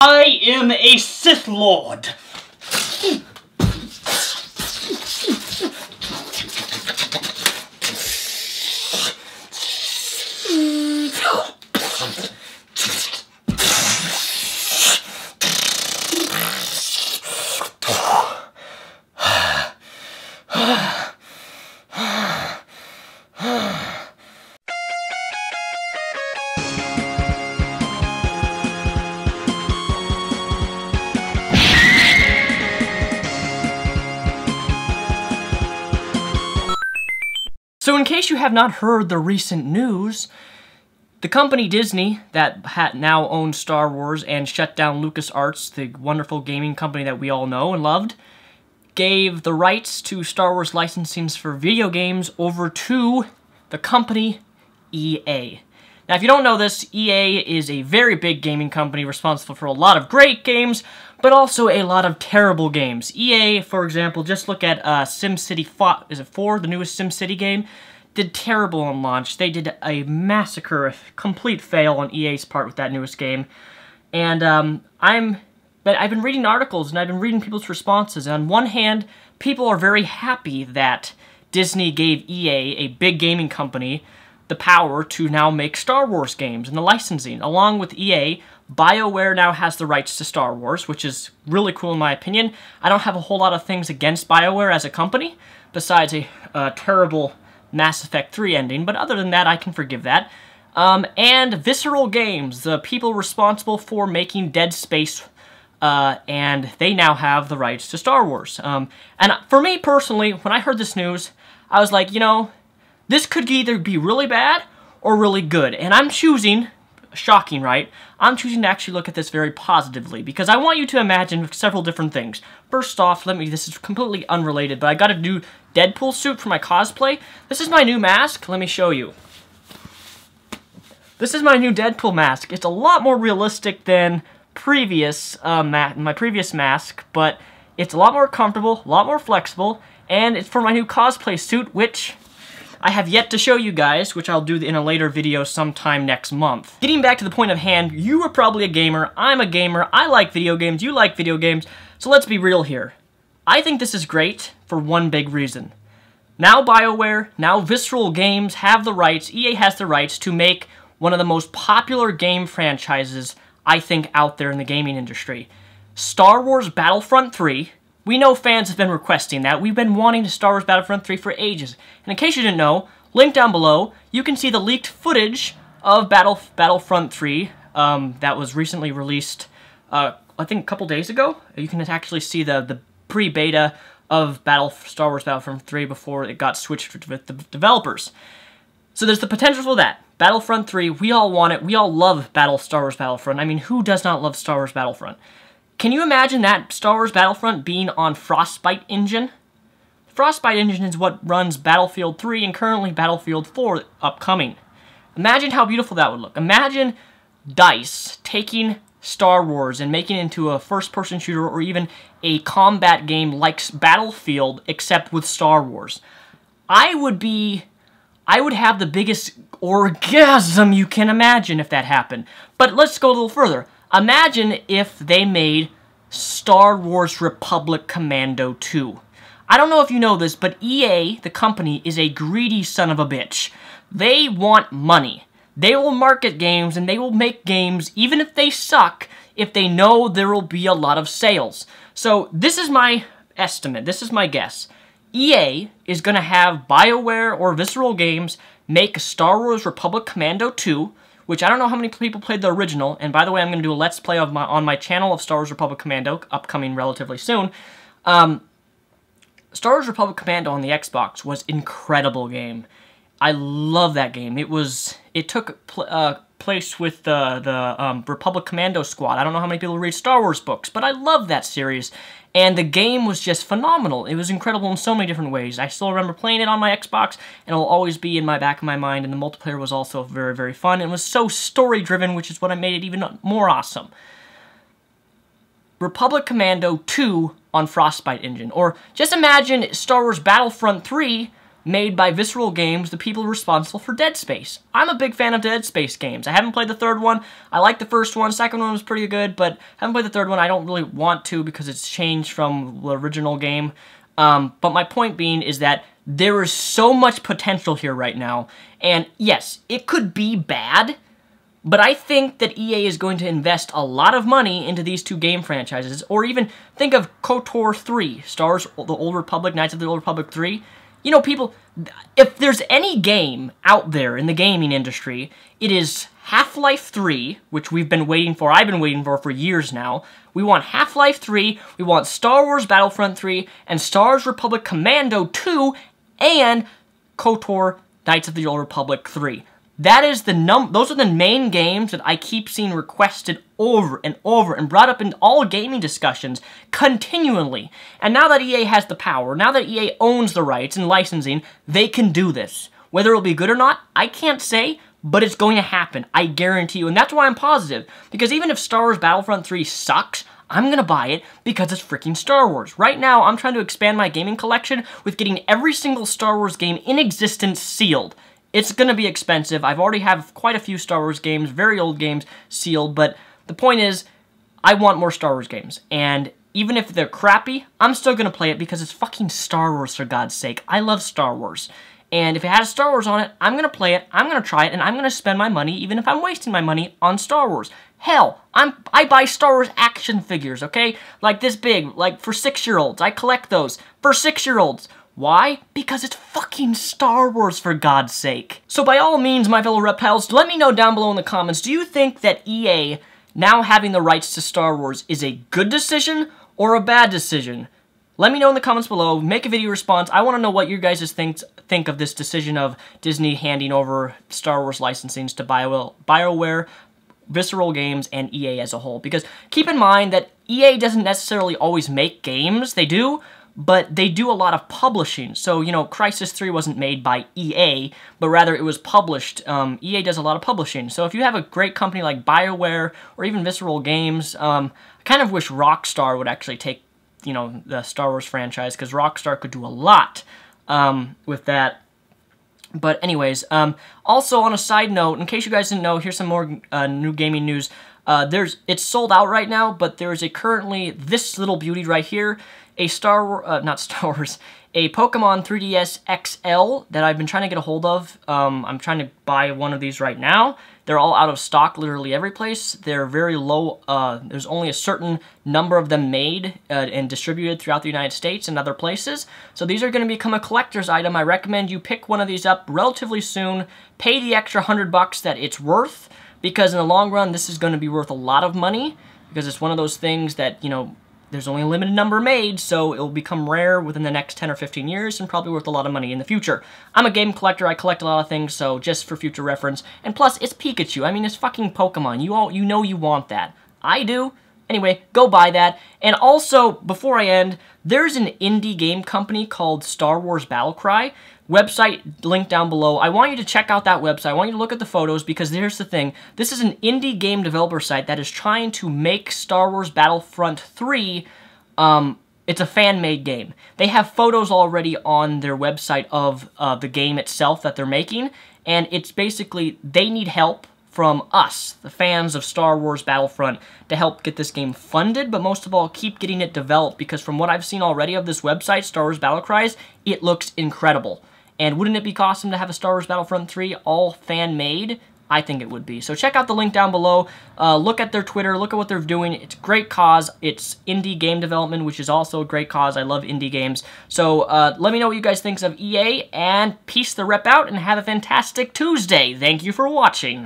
I am a Sith Lord. So in case you have not heard the recent news, the company Disney, that now owns Star Wars and shut down LucasArts, the wonderful gaming company that we all know and loved, gave the rights to Star Wars licensings for video games over to the company EA. Now if you don't know this, EA is a very big gaming company responsible for a lot of great games, but also a lot of terrible games. EA, for example, just look at SimCity 4, the newest SimCity game, did terrible on launch. They did a massacre, a complete fail on EA's part with that newest game. And I've been reading articles and I've been reading people's responses. And on one hand, people are very happy that Disney gave EA, a big gaming company, the power to now make Star Wars games and the licensing. Along with EA, BioWare now has the rights to Star Wars, which is really cool in my opinion. I don't have a whole lot of things against BioWare as a company, besides a terrible Mass Effect 3 ending, but other than that, I can forgive that. And Visceral Games, the people responsible for making Dead Space, and they now have the rights to Star Wars. And for me personally, when I heard this news, I was like, you know, this could either be really bad or really good, and I'm choosing, shocking, right? I'm choosing to actually look at this very positively, because I want you to imagine several different things. First off, this is completely unrelated, but I got a new Deadpool suit for my cosplay. This is my new mask. Let me show you. This is my new Deadpool mask. It's a lot more realistic than my previous mask, but it's a lot more comfortable, a lot more flexible, and it's for my new cosplay suit, which I have yet to show you guys, which I'll do in a later video sometime next month. Getting back to the point of hand, you are probably a gamer, I'm a gamer, I like video games, you like video games, so let's be real here. I think this is great for one big reason. Now BioWare, now Visceral Games have the rights, EA has the rights to make one of the most popular game franchises, I think, out there in the gaming industry. Star Wars Battlefront 3, we know fans have been requesting that. We've been wanting Star Wars Battlefront 3 for ages. And in case you didn't know, link down below, you can see the leaked footage of Battlefront 3 that was recently released, I think a couple days ago. You can actually see the pre-beta of Star Wars Battlefront 3 before it got switched with the developers. So there's the potential for that. Battlefront 3, we all want it. We all love Star Wars Battlefront. I mean, who does not love Star Wars Battlefront? Can you imagine that Star Wars Battlefront being on Frostbite Engine? Frostbite Engine is what runs Battlefield 3 and currently Battlefield 4 upcoming. Imagine how beautiful that would look. Imagine DICE taking Star Wars and making it into a first-person shooter or even a combat game like Battlefield, except with Star Wars. I would have the biggest orgasm you can imagine if that happened. But let's go a little further. Imagine if they made Star Wars Republic Commando 2. I don't know if you know this, but EA, the company, is a greedy son of a bitch. They want money. They will market games and they will make games even if they suck, if they know there will be a lot of sales. So this is my estimate, this is my guess. EA is going to have BioWare or Visceral Games make Star Wars Republic Commando 2, which I don't know how many people played the original, and by the way, I'm going to do a Let's Play on my channel of Star Wars Republic Commando, upcoming relatively soon. Star Wars Republic Commando on the Xbox was an incredible game. I love that game. It took place with the Republic Commando Squad. I don't know how many people read Star Wars books, but I love that series. And the game was just phenomenal. It was incredible in so many different ways. I still remember playing it on my Xbox, and it'll always be in my back of my mind, and the multiplayer was also very, very fun. It was so story-driven, which is what made it even more awesome. Republic Commando 2 on Frostbite Engine. Or just imagine Star Wars Battlefront 3 made by Visceral Games, the people responsible for Dead Space. I'm a big fan of Dead Space games. I haven't played the third one. I like the first one. Second one was pretty good, but haven't played the third one. I don't really want to because it's changed from the original game. But my point being is that there is so much potential here right now. And yes, it could be bad, but I think that EA is going to invest a lot of money into these two game franchises. Or even think of KOTOR 3, Star Wars The Old Republic, Knights of the Old Republic 3. You know, people, if there's any game out there in the gaming industry, it is Half-Life 3, which we've been waiting for, I've been waiting for years now. We want Half-Life 3, we want Star Wars Battlefront 3, and Star Wars Republic Commando 2, and KOTOR Knights of the Old Republic 3. That is those are the main games that I keep seeing requested over and over and brought up in all gaming discussions continually. And now that EA has the power, now that EA owns the rights and licensing, they can do this. Whether it'll be good or not, I can't say, but it's going to happen. I guarantee you. And that's why I'm positive. Because even if Star Wars Battlefront 3 sucks, I'm gonna buy it because it's freaking Star Wars. Right now, I'm trying to expand my gaming collection with getting every single Star Wars game in existence sealed. It's gonna be expensive. I've already have quite a few Star Wars games, very old games, sealed, but the point is, I want more Star Wars games. And even if they're crappy, I'm still gonna play it because it's fucking Star Wars, for God's sake. I love Star Wars. And if it has Star Wars on it, I'm gonna play it, I'm gonna try it, and I'm gonna spend my money, even if I'm wasting my money, on Star Wars. Hell, I buy Star Wars action figures, okay? Like this big, like for 6-year-olds. I collect those for 6-year-olds. Why? Because it's fucking Star Wars, for God's sake. So by all means, my fellow reptiles, let me know down below in the comments, do you think that EA now having the rights to Star Wars is a good decision or a bad decision? Let me know in the comments below, make a video response. I want to know what you guys think of this decision of Disney handing over Star Wars licensings to BioWare, Visceral Games, and EA as a whole. Because keep in mind that EA doesn't necessarily always make games, they do, but they do a lot of publishing. So, you know, Crysis 3 wasn't made by EA, but rather it was published. EA does a lot of publishing. So if you have a great company like BioWare or even Visceral Games, I kind of wish Rockstar would actually take, you know, the Star Wars franchise, because Rockstar could do a lot with that. But anyways, also on a side note, in case you guys didn't know, here's some more new gaming news. It's sold out right now, but there is currently this little beauty right here, a not Star Wars, a Pokemon 3DS XL that I've been trying to get a hold of. I'm trying to buy one of these right now. They're all out of stock literally every place. They're very low. There's only a certain number of them made and distributed throughout the United States and other places. So these are going to become a collector's item. I recommend you pick one of these up relatively soon. Pay the extra $100 that it's worth, because in the long run, this is going to be worth a lot of money, because it's one of those things that, you know, there's only a limited number made, so it'll become rare within the next 10 or 15 years and probably worth a lot of money in the future. I'm a game collector, I collect a lot of things, so just for future reference. And plus, it's Pikachu. I mean, it's fucking Pokemon. You know you want that. I do. Anyway, go buy that. And also, before I end, there's an indie game company called Star Wars Battlecry. Website linked down below. I want you to check out that website. I want you to look at the photos, because here's the thing. This is an indie game developer site that is trying to make Star Wars Battlefront 3, it's a fan-made game. They have photos already on their website of the game itself that they're making, and it's basically, they need help from us, the fans of Star Wars Battlefront, to help get this game funded, but most of all, keep getting it developed, because from what I've seen already of this website, Star Wars Battlecries, it looks incredible. And wouldn't it be awesome to have a Star Wars Battlefront 3 all fan-made? I think it would be. So check out the link down below. Look at their Twitter. Look at what they're doing. It's a great cause. It's indie game development, which is also a great cause. I love indie games. So let me know what you guys think of EA, and peace the rep out, and have a fantastic Tuesday. Thank you for watching.